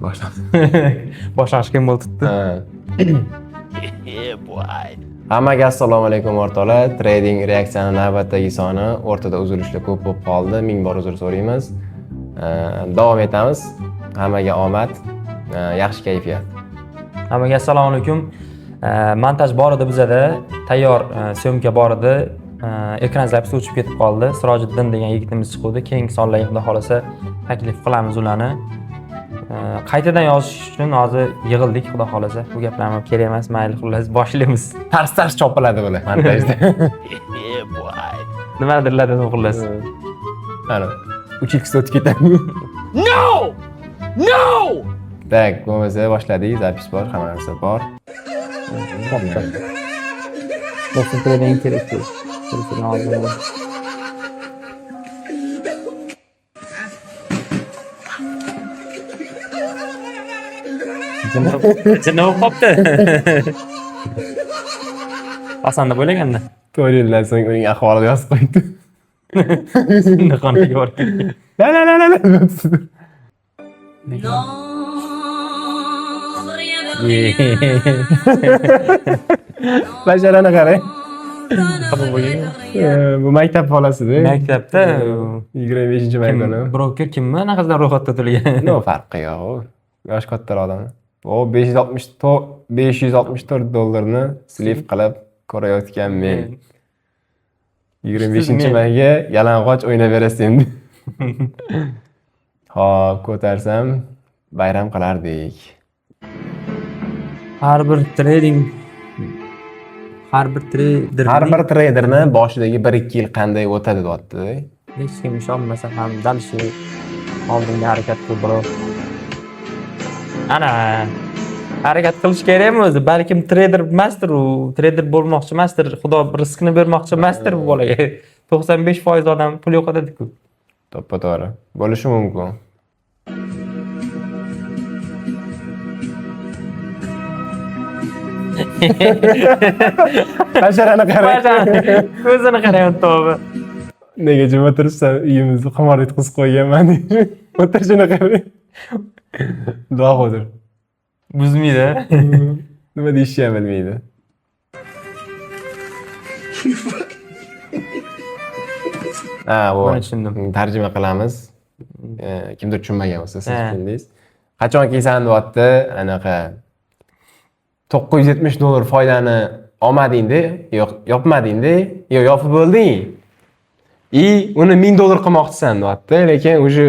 Boshlash qiyin bo'lib turibdi. Hammaga assalomu alaykum o'rtoqlar. Trading reaksiyani navbatdagi soni o'rtada uzilishlar ko'p bo'lib qoldi. Ming bor uzr so'raymiz. Davom etamiz. Hammaga omad, yaxshi kayfiyat. Hammaga assalomu alaykum. Montaj bor edi bizada, tayyor syomka bor edi. Ekran zapisi o'chib ketib qoldi. Sirojiddin degan yigitimiz chiqdi. Keyingi sonlarga xudo xolasa taklif qilamiz ularni. Qaytadan yozish uchun hozir yig'ildik, xudo xolasa. Bu gaplarni kerak emas, mayli xullas boshlaymiz. Tars chopiladi bular montajda. Nimadirlar dedim xullas. Ana, 3x o'tib ketadi. No! No! Tak, bo'lmasa boshladik. Zapis bor, hamma narsa bor. Boshqa trading kerak. Nima qopti? Osonda bo'lganda. 4 yildan so'ng uning ahvolini yozib qo'ydi. Qanaqa bor? La. Basharani qarang. Bu maktab bolasida. Maktabda 25-maydoni. Broker kimmi? Anaqasidan ro'yxatda turgan. No farqi yo'q. Yosh kattalar odam. O 564 dollarni sliv qilib ko'rayotgan men. 25-mayga yalang'och o'ynayverasiz endi. Xo'p, ko'tarsam bayram qilardik. Har bir traderni boshidagi 1-2 yil qanday o'tadi deyapti. Hech kim ishonmasa ham dalshi oldinga harakat qilib birov. Ana harakat qilish kerakmi o'zi? Balkim trader emasdir u, trader bo'lmoqchi emasdir, Xudo rizqini bermoqchi emasdir bu bolaga. 95% odam pul yo'qotadi-ku. To'ppa-to'g'ri. Bo'lishi mumkin. Basharani qarang. Ko'zini qarayapti to'g'ri. Nega jim o'tiribsan? Uyimizni qimor yetkazib qo'yganman deydi. O'tirishini qarang. Xudo xo'dir. Buzmaydi. Nima deyishni ham bilmaydi. Bu tushundim. Tarjima qilamiz. Kimdir tushunmagan bo'lsa, siz tushundingiz. Qachon kelsan deyapti, anaqa 970 dollar foydani olmadingda, yo'q, yopmadingda, yo'q, yopib bo'lding. Uni 1000 dollar qilmoqchisan deyapti, lekin o'sha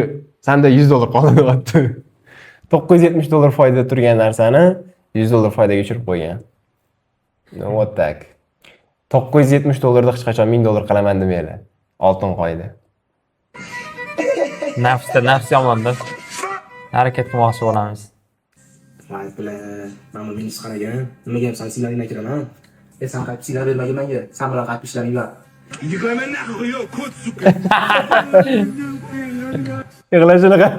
senda 100 dollar qoldi deyapti. 970 dollar foyda turgan narsani 100 dollar foydaga tushirib qo'ygan. What tak. 970 dollarda hech qachon 1000 dollar qilaman demaydi. Oltin qoida. Nafs yomonda. Harakat qilmoqchi bo'lamiz. Vay bilan, mana meni qaragan. Nimaga ham sen sizlarga kiraman? Sen qaytib sizlar bermagin menga. Sen bilan qaytib ishlaring bor. Yig'laman naqi yo'q, ko't suka. Yig'lashini qara.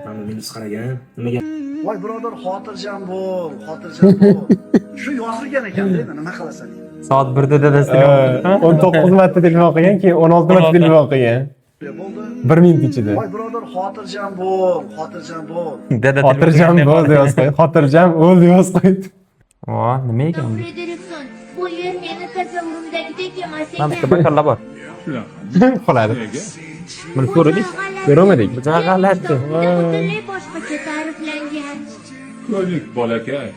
Mana meni qaragan. Nimaga? Voy birodar, xotirjam bo'l. Shu yozilgan ekan-da, nima qilasan? Soat 1da dadasiga 19 marta telefon qilgan, keyin 16 marta telefon qilgan. Bo'ldi. 1 minut ichida. Voy birodar, xotirjam bo'l. Dada Xotirjam bo'l deb yoz qo'ydi. Xotirjam bo'l deb yoz qo'ydi. Nima ekan bu? Frederikson, bu yer meni tasavvurimdagidek emas ekan. Mana bu bakarlar bor. Qoladi. Buni ko'rdik. Ko'rmadik. Bu g'alati. Butunlay boshqacha ta'riflangan. Ko'rdik bolakay.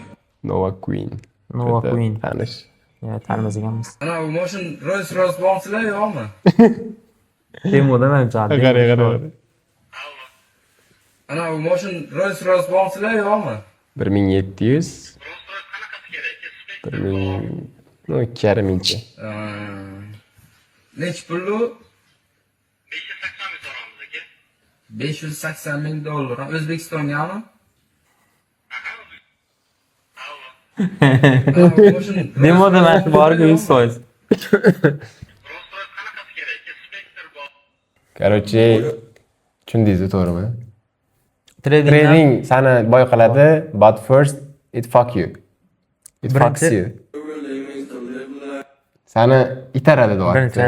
Nova Queen. Nova Queen. Tanish. Ya, tanimas ekanmiz. Ana bu mashin Rolls-Royce bo'lsizlar yo'qmi? Demoda menimcha. Qara. Ana bu mashin Rolls-Royce bo'lsizlar yo'qmi? 1700. 1000. No, 2,5 Nech pullu? 580 ming dollar. O'zbekistongami? Demoda mana borga 100%. Короче, tushundingiz to'g'rimi? Trading seni boy qiladi, but first it fuck you. It fucks you. Seni itaradi deyapti.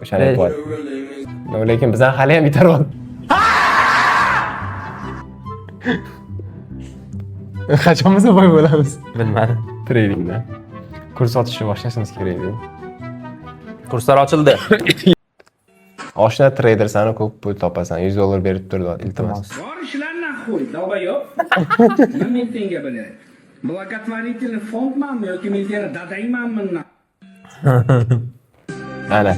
O'shani aytyapti. Lekin bizdan hali ham bitaryapti. Qachon biz boy bo'lamiz? Bilmadim. Tradingda. Kurs sotishni boshlashimiz kerak edi. Kurslar ochildi. Oshna tradersan, ko'p pul topasan. $100 berib turdi, iltimos. Bor ishlarni nahvoy, долбоёб. Nima men senga bilay? Благотворительный fondmanmi yoki men seni dadangmanmi? Ana.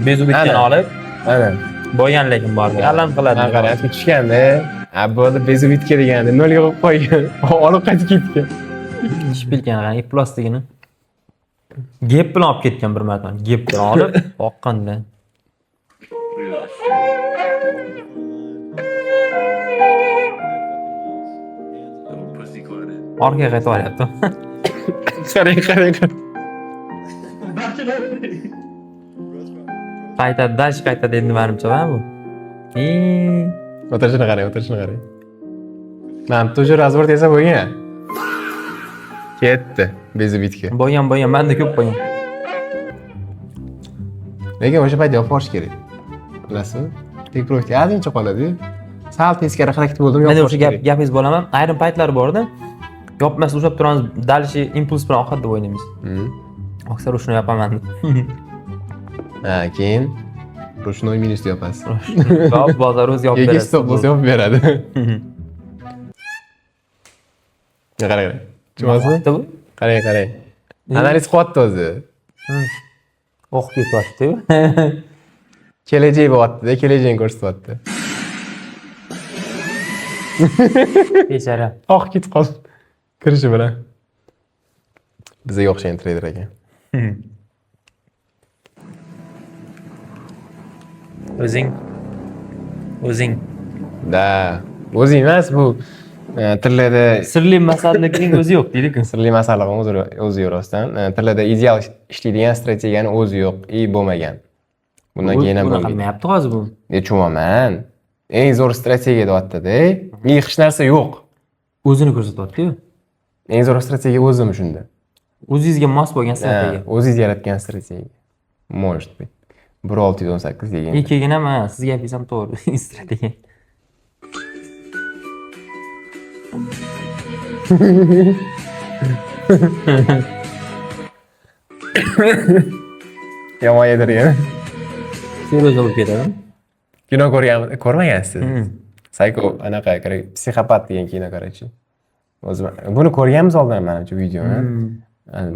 Bezu bitkani Ana. olib, Ana. boyan lekin bor. Allan qiladi. Ha, qarayapti tushganda. Bo'ldi bezovitga deganda 0 ga qo'yib qo'ygan. Olib qaytib ketgan. Shpilkan qani, plastigini. Gep bilan olib ketgan bir marta. Gep bilan olib, oqqanda. Orqaga qaytib olyapti. Qarang. Qaytadi endi menimcha va bu. O'tirishini qarang. Mana тоже razvor desa bo'lgan. Ketdi bezovitga. Boyan, menda ko'p qo'ygan. Lekin o'sha paytda yoporish kerak. Bilasizmi? Tekro'ga ozgincha qoladi. Sal teskari harakat bo'ldim, Menda yoporish o'sha gapingiz bo'laman. Ayrim paytlar bor-da. Yopmasa ushlab turamiz, dalishi impuls bilan oqadi deb o'ylaymiz. Aksar shuni yopaman. Ha, keyin rushnoy minus yopasiz. Yop, bozor o'zi yopib Yoki beradi. stop bo'lsa yopib beradi. Qarang. Tushunasizmi? Bu Qarang. Analiz qilyapti o'zi. o'qib ketyapti-ku. Kelajak bo'lyapti-da, kelajagini ko'rsatyapti. Bechara. Oq ketib qoldi. Kirishi bilan. Bizga o'xshagan trader ekan. O'zing. Da, o'zi emas bu tillarda Sirli masalaligining o'zi yo'q deydi-ku. sirli masala o'zi yo'q rostdan. Tillarda ideal ishlaydigan strategiyani o'zi yo'q, bo'lmagan. Bundan keyin ham buni bo'lmaydi. qilmayapti hozir bu. Tushunaman. Eng zo'r strategiya deyapti-da. Hech narsa yo'q. O'zini ko'rsatyapti-ku. Eng zo'r strategiya o'zim shunda. O'zingizga mos bo'lgan strategiya. O'zingiz yaratgan strategiya. Может быть. 1618 degan. Keyin ham sizga gapingiz ham to'g'ri strategiya. Yomon yedirgan. Seryoz bo'lib ketadi. Kino ko'rmagansiz? Psycho anaqa psixopat degan kino qaraychi. O'zi buni ko'rganmiz oldin menimcha videoni.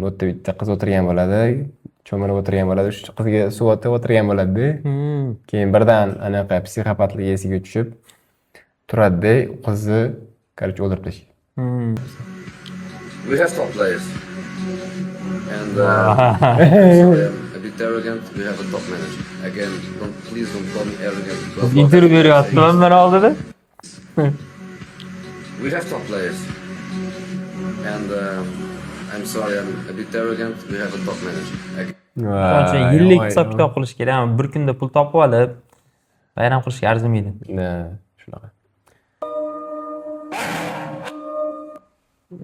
Bu yerda bitta qiz o'tirgan bo'ladi, cho'milib o'tirgan bo'ladi, shu qizga suv otib o'tirgan bo'ladi-da. Keyin birdan anaqa psixopatlik esiga tushib turadi-da, qizni qarich o'ldirib tashlaydi. We have top players. And sorry, I'm a bit arrogant. We have a top manager. Again, please don't call me arrogant. because Intervyu beryapman men oldida. We have top players. And I'm sorry, I'm a bit arrogant. We have a top manager. Qancha yillik hisob kitob qilish kerak. Bir kunda pul topib olib bayram qilishga arzimaydi. Shunaqa.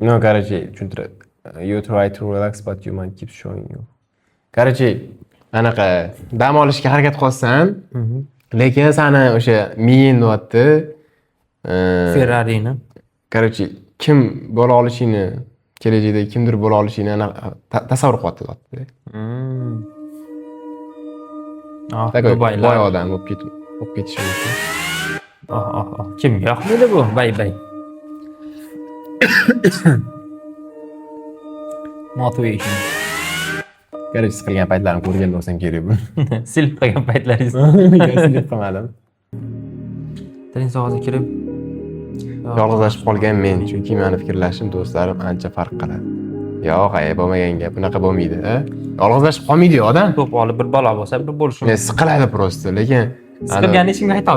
No, короче, tushuntiradi. You try to relax but your mind keeps showing you. Короче, anaqa dam olishga harakat qilsan, lekin seni o'sha miying deyapti. Ferrari'ni. Короче, kim bo'la olishini, kelajakda kimdir bo'la olishini tasavvur qilyapti deyapti. Boy odam bo'lib ketishi mumkin. Kimga yoqmaydi bu? Bay. Motivation. Короче, siz qilgan paytlarimni ko'rgan bo'lsam kerak bu. Silib qo'ygan paytlaringiz. Silib qilmadim. Tiling sog'aga kirib Yolg'izlashib qolgan men, chunki meni fikrlashim do'stlarim ancha farq qiladi. Yo'q, bunaqa gap, bunaqa bo'lmaydi, a? Yolg'izlashib qolmaydi odam. to'p olib bir bola bo'lsa, bir bo'lishi mumkin. Siqiladi просто, lekin Siqilganini hech kimga ayta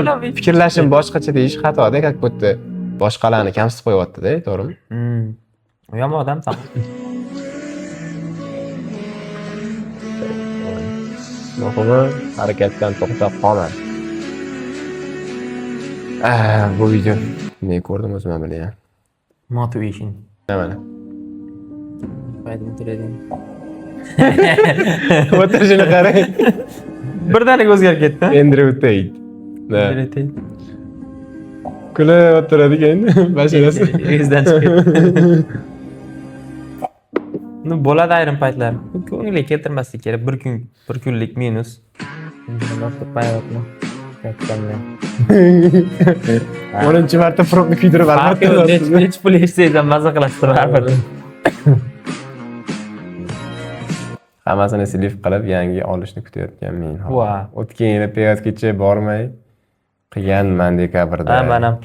olmaydi. Fikrlashim boshqacha deyish xatoda, как будто boshqalarni kamsitib qo'yapti-da, to'g'rimi? U yomon odam tamom. Muhimi harakatdan to'xtab qolmadi. Bu video men ko'rdim o'zim ham bilaman. Motivation. Mana. Bayram o'tiradi. O'tirishini qarang. Birdaniga o'zgarib ketdi. Andrew Tate. Da. Kulib o'tiradigan mashinasi. Esdan chiqib ketdi. Bo'ladi ayrim paytlar. Ko'ngilga keltirmaslik kerak. Bir kunlik minus. O'ninchi marta probni kuydirib albatta. Hech pul ishlaysan, maza qilasiz baribir. Hammasini selif qilib yangi olishni kutayotganman. Voy. O'tgan yili peyotgacha bormay qilganman dekabrda. Ha, men ham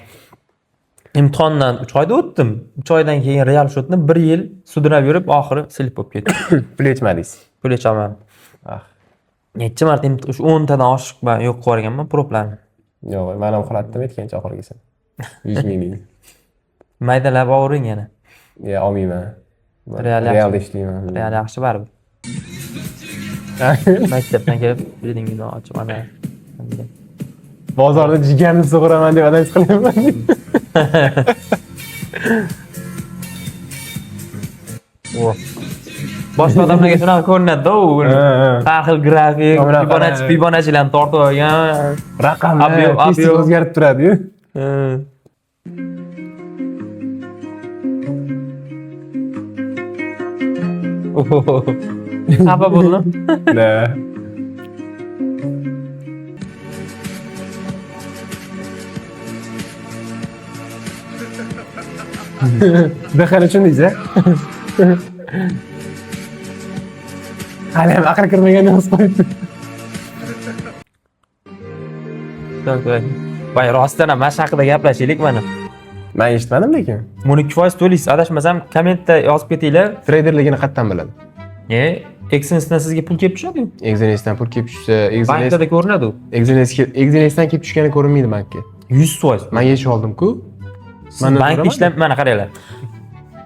imtihondan 3 oyda o'tdim. 3 oydan keyin real shotni 1 yil sudrab yurib, oxiri silib bo'lib ketdi. Pul yetmadingiz. Pul ichaman. Ah. Necha marta shu 10 tadan oshiq yo'q qo'yganman proplarni. Yo'q, men ham qilatdim aytgancha oxirgisi. 100 ming. Maydalab overing yana. Ya, olmayman. Real ishlayman. Real yaxshi baribir. Maktabdan kelib, birdingni ochib ana. Bozorda jigarni sug'uraman deb analiz qilyapman. Boshqa odamlarga shunaqa ko'rinadi-da u. Har xil grafik, Fibonaccilarni tortib olgan. Raqamlar tez o'zgarib turadi-yu. Xafa bo'ldim. Da. Daxil uchun deysiz-a? Hali ham aql kirmaganda his qo'yibdi. Voy, rostdan ham mana shu haqida gaplashaylik mana. Men eshitmadim lekin. Buni 2% to'laysiz. Adashmasam, kommentda yozib ketinglar. Traderligini qayerdan biladi? Exynosdan sizga pul kelib tushadi-ku. Exynosdan pul kelib tushsa, Bankda ko'rinadi u. Exynosdan kelib tushgani ko'rinmaydi menga. 100%. Men yechib oldim-ku. Bankda ishlab, mana qaranglar.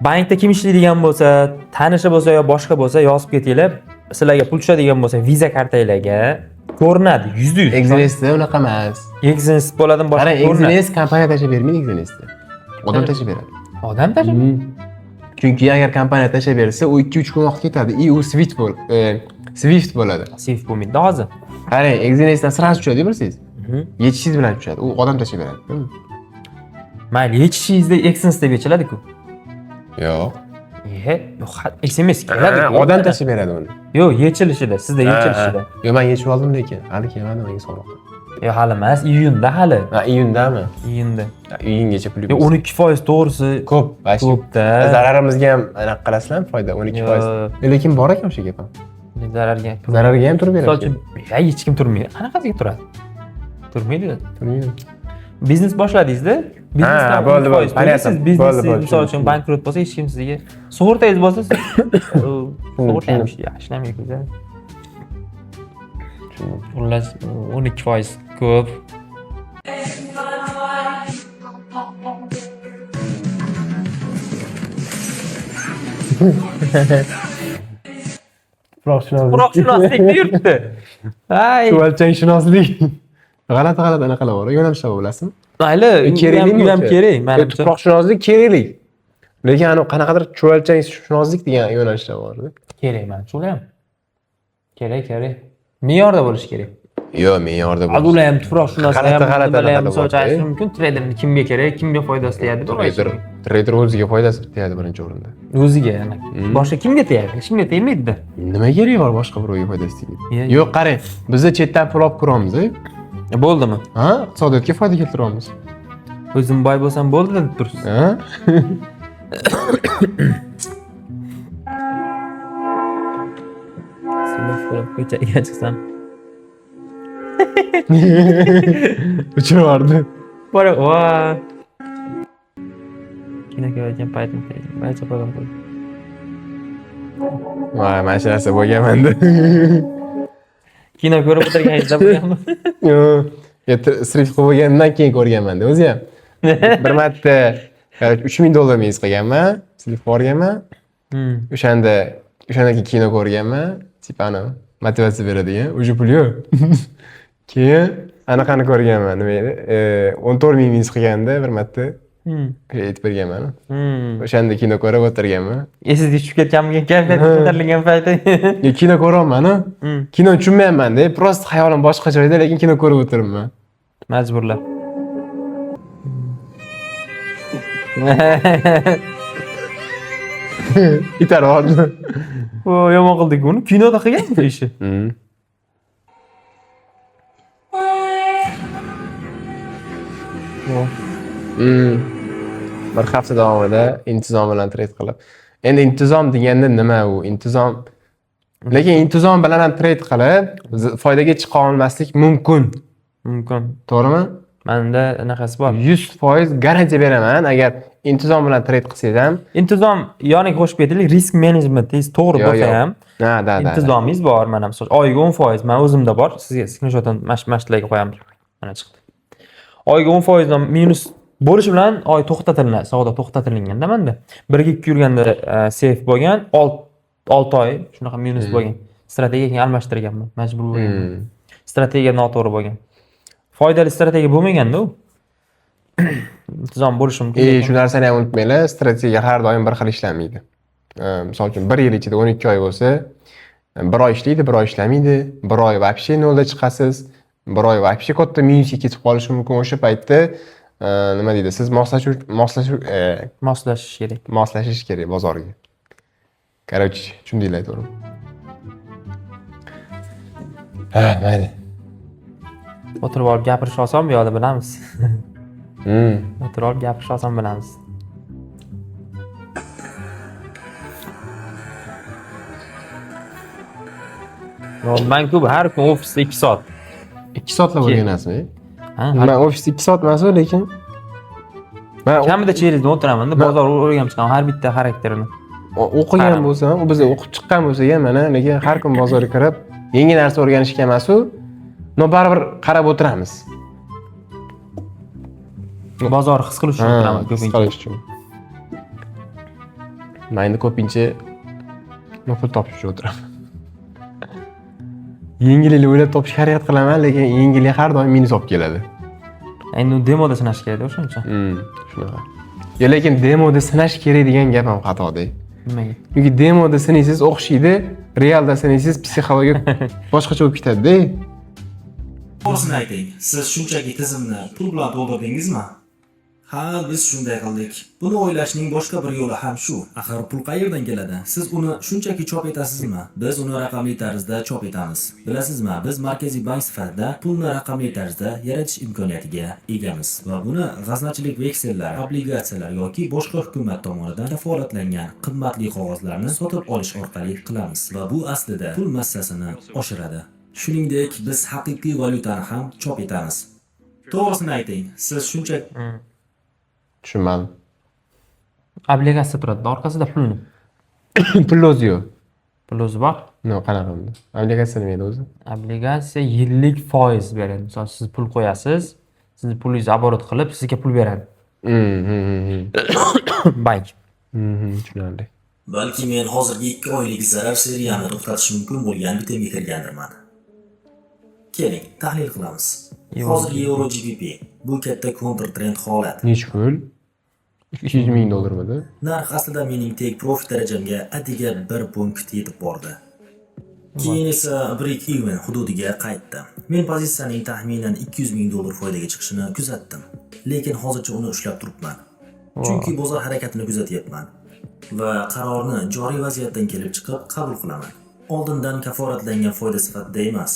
Bankda kim ishlaydigan bo'lsa, tanishi bo'lsa yo boshqa bo'lsa yozib ketinglar. Sizlarga pul tushadigan bo'lsa, Visa kartanglarga ko'rinadi 100%. Exynosda unaqa emas. Exynos bo'ladimi boshqa Qara, ko'rinadi. Exynos kompaniya tashab bermaydi Exynosda. Odam tashab beradi. Odam tashab? Chunki agar kompaniya tashab bersa, u 2-3 kun vaqt ketadi. U Swift bo'ladi. Swift bo'lmaydi hozir. Qarang, Exynosdan sirasi tushadi, bilasiz? Yechishingiz bilan tushadi. U odam tashab beradi. Mayli, yechishingizda Exynos deb yechiladi-ku. Yo'q. Yo'q, SMS keladi-ku. Odam tashab beradi uni. Yo'q, yechilishida, sizda yechilishida. Yo'q, men yechib oldim lekin. Hali kelmadi menga so'roq. Yo'q, hali emas, iyunda hali. Ha, iyundami? Iyunda. Iyungacha pul Yo'q, 12% to'g'risi ko'p, ko'p-da. Zararimizga ham anaqa qilasizlarmi foyda 12%. Lekin bor ekan o'sha gap ham. Zararga ham turib beradi. Misol uchun, hech kim turmaydi. Qanaqasiga turadi? Turmaydi. Turmaydi. Biznes boshladingiz-da. Ha, bo'ldi. Siz biznesingiz misol uchun bankrot bo'lsa, hech kim sizga sug'urtangiz bo'lsa, sug'urta ham ishlamaydi. Xullas 12% ko'p. Tuproqshunoslik yurtdi. Ay, Tuvalchangshunoslik. G'alati anaqalar bor, yo'nalishlar bor, bilasizmi? mayli, u ham kerak, menimcha. Tuproqshunoslik kerakli. Lekin ana qanaqadir chuvalchangshunoslik degan yo'nalishlar bor-da. Kerak, menimcha ular ham. Kerak. Me'yorda bo'lishi kerak. Yo'q, me'yorda bo'lishi. Ular ham tuproqshunoslar ham, G'alati ular ham misol uchun bor-da. aytish mumkin, traderni kimga kerak, kimga foydasi tegadi deb aytish. Trader o'ziga foydasi tegadi birinchi o'rinda. O'ziga, yana. Boshqa kimga tegadi? Hech kimga tegmaydi-da. Nima keragi bor boshqa birovga foydasi tegadi? Yo'q, qarang, bizda chetdan pul olib ko'ramiz-ku. Bo'ldimi? Ha, iqtisodiyotga foyda keltiramiz. O'zim boy bo'lsam bo'ldi deb tursiz. Ha? Ko'chaga chiqsam. Uchivordi. Bora, va. Kino ko'rayotgan paytim tegdi. Barcha qo'ygan bo'ldi. Voy, mana shu narsa bo'lganmanda. Kino ko'rib o'tirganingizda bo'lganmi? Yo'q. Srif bo'lgandan keyin ko'rganman-da o'zi ham. Bir marta $3000 minus qilganman, srif borganman. O'shandan keyin kino ko'rganman. Tipani motivatsiya beradigan, o'sha pul yo'q. Keyin anaqani ko'rganman, nima edi? 14000 minus qilganda bir marta aytib berganman. O'shanda kino ko'rib o'tirganman. Esingizga tushib ketganmikan kayfiyat ko'tarilgan payti? Kino ko'ryapman. Kino tushunmayapman-da, prosta xayolim boshqa joyda, lekin kino ko'rib o'tiribman. Majburlab. Itarib oldi. O, yomon qildik uni. Kinoda qilganmi ishni? Bir hafta davomida intizom bilan trade qilib. Endi intizom deganda nima u? Intizom lekin intizom bilan ham trade qilib foydaga chiqa olmaslik mumkin. Mumkin. To'g'rimi? Menda anaqasi bor. 100% garantiya beraman, agar intizom bilan trade qilsangiz ham. Intizom yoniga qo'shib ketaylik, risk menejmentingiz to'g'ri bo'lsa ham, da. intizomingiz bor. Mana misol oyiga 10%, men o'zimda bor. Sizga screenshotini mashtalarga qo'yamiz. Mana chiqdi. Oyiga 10% dan minus bo'lishi bilan oy to'xtatiladi, savdo to'xtatilganda menda 1-2 yurganda safe bo'lgan, 6 oy shunaqa minus bo'lgan. Strategiyaga almashtirganman, majbur bo'lganman. Strategiya noto'g'ri bo'lgan. Foydali strategiya bo'lmaganda u. Intizom bo'lishi mumkin. Shu narsani ham unutmanglar, strategiya har doim bir xil ishlamaydi. Misol uchun 1 yil ichida 12 oy bo'lsa, 1 oy ishlaydi, 1 oy ishlamaydi, 1 oy вообще nolda chiqasiz, 1 oy вообще katta minusga ketib qolishi mumkin. O'sha paytda nima deydi? Siz Moslashish kerak. Moslashish kerak bozorga. Короче, tushundinglar to'g'rimi? Mayli. O'tirib olib gapirish oson bu yoqda bilamiz. O'tirib olib gapirish oson bilamiz. Men-ku har kun ofisda 2 soat. 2 soatlab o'rganasizmi? Ha, Men ofisda 2 soat emas, lekin men kamida cherizda o'tiraman-da, bozor o'rganib chiqaman har bitta xarakterini. o'qigan bo'lsam, u biz o'qib chiqqan bo'lsa ham mana, lekin har kun bozorga kirib, yangi narsa o'rganishga emas-u, baribir qarab o'tiramiz. Bozor his qilish uchun o'tiraman His ko'pincha. qilish uchun. Men endi ko'pincha pul topish uchun o'tiraman. Yengillikni o'ylab topishga harakat qilaman, lekin yengillik har doim minus olib keladi. Endi demoda sinash kerak-da o'shancha. Shunaqa. Lekin demoda sinash kerak degan gap ham xatoda. Nimaga? Chunki demoda sinaysiz o'xshaydi, realda sinaysiz psixologiya boshqacha bo'lib ketadi-da. To'g'risini ayting, siz shunchaki tizimni pul bilan to'ldirdingizmi? Ha, biz shunday qildik. Buni o'ylashning boshqa bir yo'li ham shu. Axir pul qayerdan keladi? Siz uni shunchaki chop etasizmi? Biz uni raqamli tarzda chop etamiz. Bilasizmi, biz markaziy bank sifatida pulni raqamli tarzda yaratish imkoniyatiga egamiz va buni g'aznachilik veksellar, obligatsiyalar yoki boshqa hukumat tomonidan kafolatlangan qimmatli qog'ozlarni sotib olish orqali qilamiz va bu aslida pul massasini oshiradi. Shuningdek, biz haqiqiy valyutani ham chop etamiz. To'g'risini ayting, siz shunchaki Tushunmadim. Obligatsiya turadi, orqasida pulni. Pul o'zi yo'q. Pul o'zi bor. No, qanaqa unda? Obligatsiya nima edi o'zi? Obligatsiya yillik foiz beradi. Misol siz pul qo'yasiz, sizni pulingizni оборот qilib sizga pul beradi. Bank. Tushunarli. balki men hozirgi 2 oylik zarar seriyani to'xtatish mumkin bo'lgan bitimga kirgandirman. Keling, tahlil qilamiz. Hozirgi euro GBP bu katta counter trend holat. Necha pul? 200 ming dollarmidi? Narx aslida mening take profit darajamga atigi 1 punkt yetib bordi. Keyin esa break even hududiga qaytdi. Men pozitsiyaning taxminan 200 ming dollar foydaga chiqishini kuzatdim. Lekin hozircha uni ushlab turibman. Chunki bozor harakatini kuzatyapman va qarorni joriy vaziyatdan kelib chiqib qabul qilaman. Oldindan kafolatlangan foyda sifatida emas.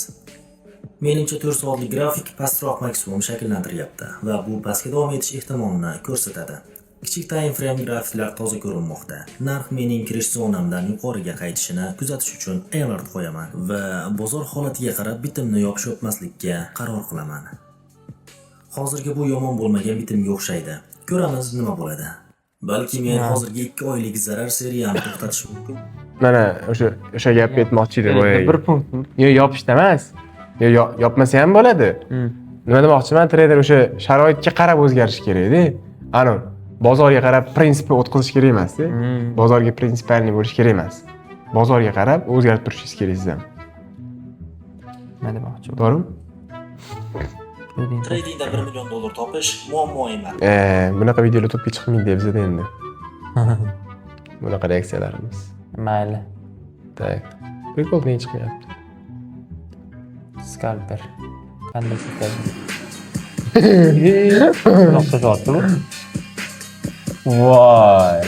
Menimcha 4 soatlik grafik pastroq maksimum shakllantiryapti va bu pastga davom etish ehtimolini ko'rsatadi. Kichik time frame grafiklar toza ko'rinmoqda. Narx mening kirish zonamdan yuqoriga qaytishini kuzatish uchun alert qo'yaman va bozor holatiga qarab bitimni yopishib-yopmaslikka qaror qilaman. Hozirgi bu yomon bo'lmagan bitimga o'xshaydi. Ko'ramiz nima bo'ladi. Balki men hozirgi 2 oylik zarar seriyani to'xtatish mumkin. Mana o'sha gapni aytmoqchi edim. Bir punkt. Yo'q, yopishda emas. Yopmasa ham bo'ladi. Nima demoqchiman? Trader o'sha sharoitga qarab o'zgarish kerak-da. Ana bozorga qarab prinsipni o'tkazish kerak emas-da. Bozorga prinsipalniy bo'lish kerak emas. Bozorga qarab o'zgarib turishingiz kerak siz ham. Nima demoqchi? To'g'rimi? Tradingda 1 million dollar topish muammo emas. Bunaqa videolar to'pga chiqmaydi bizda endi. Bunaqa reaksiyalarimiz. Mayli. Tak. Prikol niye chiqmayapti? Skalper. Qanday skalper? Noqta soatmi? Voy.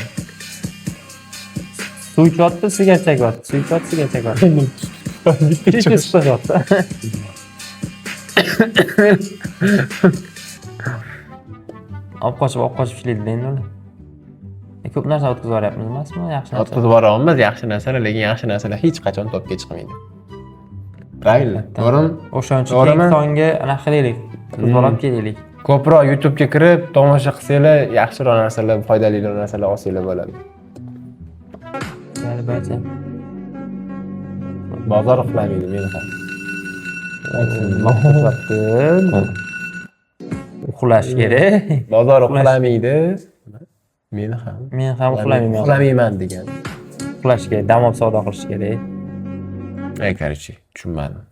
Suv ichayotdi, sigara chekyapti. Suv ichayotdi, sigara chekyapti. Hech suv ichayotdi. Olib qochib ishlaydi endi ular. Ko'p narsa o'tkazib yuboryapmiz emasmi? Yaxshi narsa. O'tkazib yuboramiz yaxshi narsalar, lekin yaxshi narsalar hech qachon topga chiqmaydi. Правильно? To'g'rimi? O'shaning uchun keyingi songa anaqa qilaylik. Qizbolab kelaylik. Ko'proq YouTube'ga kirib, tomosha qilsanglar, yaxshiroq narsalar, foydaliroq narsalar olsanglar bo'ladi. Mayli barcha. Bozor uxlamaydi meni ham. Uxlash kerak. Bozor uxlamaydi. Meni ham. Men ham uxlamayman. Uxlamayman degan. Uxlash kerak, dam olib savdo qilish kerak. Короче, tushunmadim.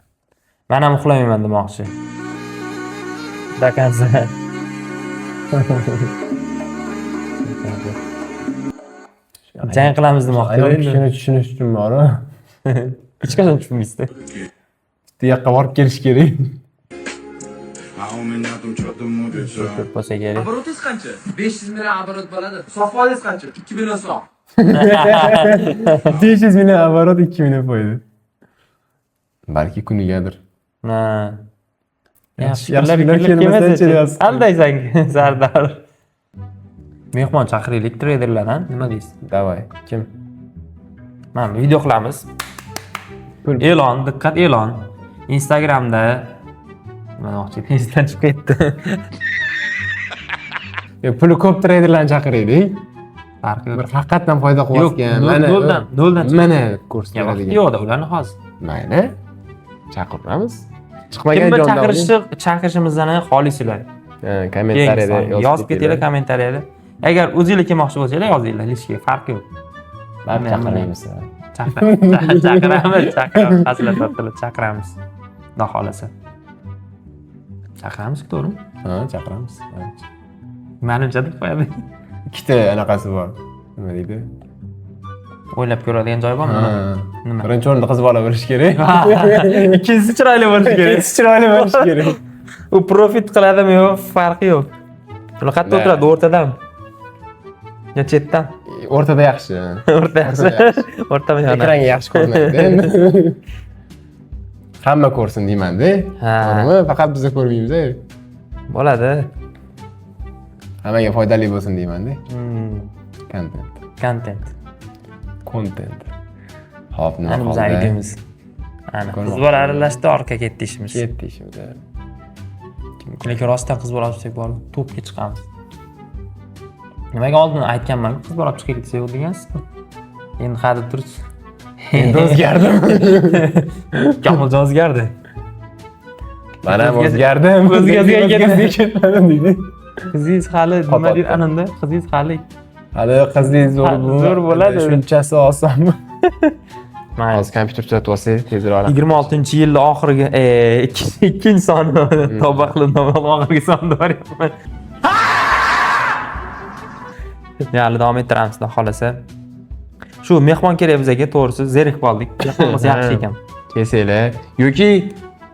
Men ham uxlamayman demoqchi. Dakansa. Jang qilamiz demoqchi. Ayol kishini tushunish uchun bor. Hech qachon tushunmaysiz. Bu yoqqa borib kelish kerak. Ko'p bo'lsa kerak. Обороты qancha? 500 million оборот bo'ladi. Sof foiz qancha? 2 million sof. 500 million оборот 2 million foyda. Balki kunigadir. Ha. Yaxshi kelmasa-chi deyapsiz. Aldaysang, Sardar. Mehmon chaqiraylik treyderlardan, nima deysiz? Davay. Kim? Mana video qilamiz. E'lon, diqqat e'lon. Instagramda mana o'xshaydi, esdan chiqib ketdi. Puli ko'p treyderlarni chaqiraylik. Farqi yo'q. Bir haqiqatan foyda qilayotgan. Noldan mana ko'rsatadigan. Yo'qda ularni hozir. Mayli. Chaqiramiz. Chiqmagan Kimni joyda chaqirishimizdan xoliysizlar. Kommentariyada yozib ketinglar kommentariyada. Agar o'zingizlar kelmoqchi bo'lsanglar yozinglar, hech kim farqi yo'q. Barcha chaqiramiz. Chaqiramiz, aslan tortilib chaqiramiz. Xudo xolasa. Chaqiramiz, to'g'rimi? Ha, chaqiramiz. Menimcha deb qo'yadi. Ikkita anaqasi bor. Nima deydi? O'ylab ko'radigan joy bormi? Nima? Birinchi o'rinda qiz bola bo'lish kerak. Ikkinchisi chiroyli bo'lishi kerak. Ikkinchisi chiroyli bo'lish kerak. U profit qiladimi yo'q, farqi yo'q. Ular qayerda o'tiradi, o'rtadan? Yo chetdan? O'rtada yaxshi. O'rta yaxshi. O'rtama yana. Ekranga yaxshi ko'rinadi. Hamma ko'rsin deyman-da. To'g'rimi? Faqat biz ko'rmaymiz. Bo'ladi. Hammaga foydali bo'lsin deyman-da. Content. Hop, nima qildi? Biz aydimiz. Ana, qiz bola aralashdi, orqa ketdi ishimiz. Ketdi ishimiz. Lekin rostdan qiz bola olsak borib, to'pga chiqamiz. Nimaga oldin aytganman, qiz bola olib chiqaylik desa yo'q degansiz-ku. Endi hadeb turibsiz. Endi o'zgardim. Komiljon o'zgardi. Men ham o'zgardim. O'zgargan ketdim deydi. Qizingiz hali nima deydi ananda? Qizingiz hali qizingiz zo'r bo'ladi. Shunchasi osonmi? Hozir kompyuter tuzatib olsak, tezroq. 26-yilning oxirgi 2-chi soni tavba qilib oxirgi sonni boryapman. Hali davom ettiramiz, xudo xolasa. Shu mehmon kerak bizga, to'g'risi zerikib qoldik. Mehmonimiz yaxshi ekan. Kelsanglar yoki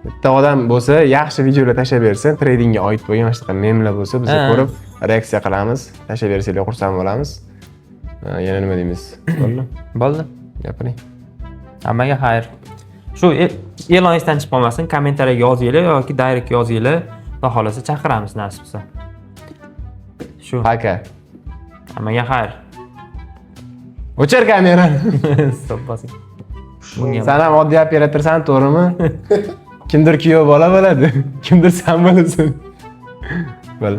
bitta odam bo'lsa, yaxshi videolar tashlab bersin, tradingga oid bo'lgan mana shunaqa memlar bo'lsa, biz ko'rib reaksiya qilamiz. Tashlab bersanglar xursand bo'lamiz. Yana nima deymiz? Bo'ldi. Gapiring. Hammaga xayr. Shu e'lon esdan chiqib qolmasin, kommentariyaga yozinglar yoki direct yozinglar. Xudo xolasa chaqiramiz nasib bo'lsa. Shu. Paka. Hammaga xayr. O'chir kamerani. Stop bosing. Sen ham oddiy operatorsan, to'g'rimi? Kimdir kuyov bola bo'ladi, kimdir sen bo'lasan. Bo'l.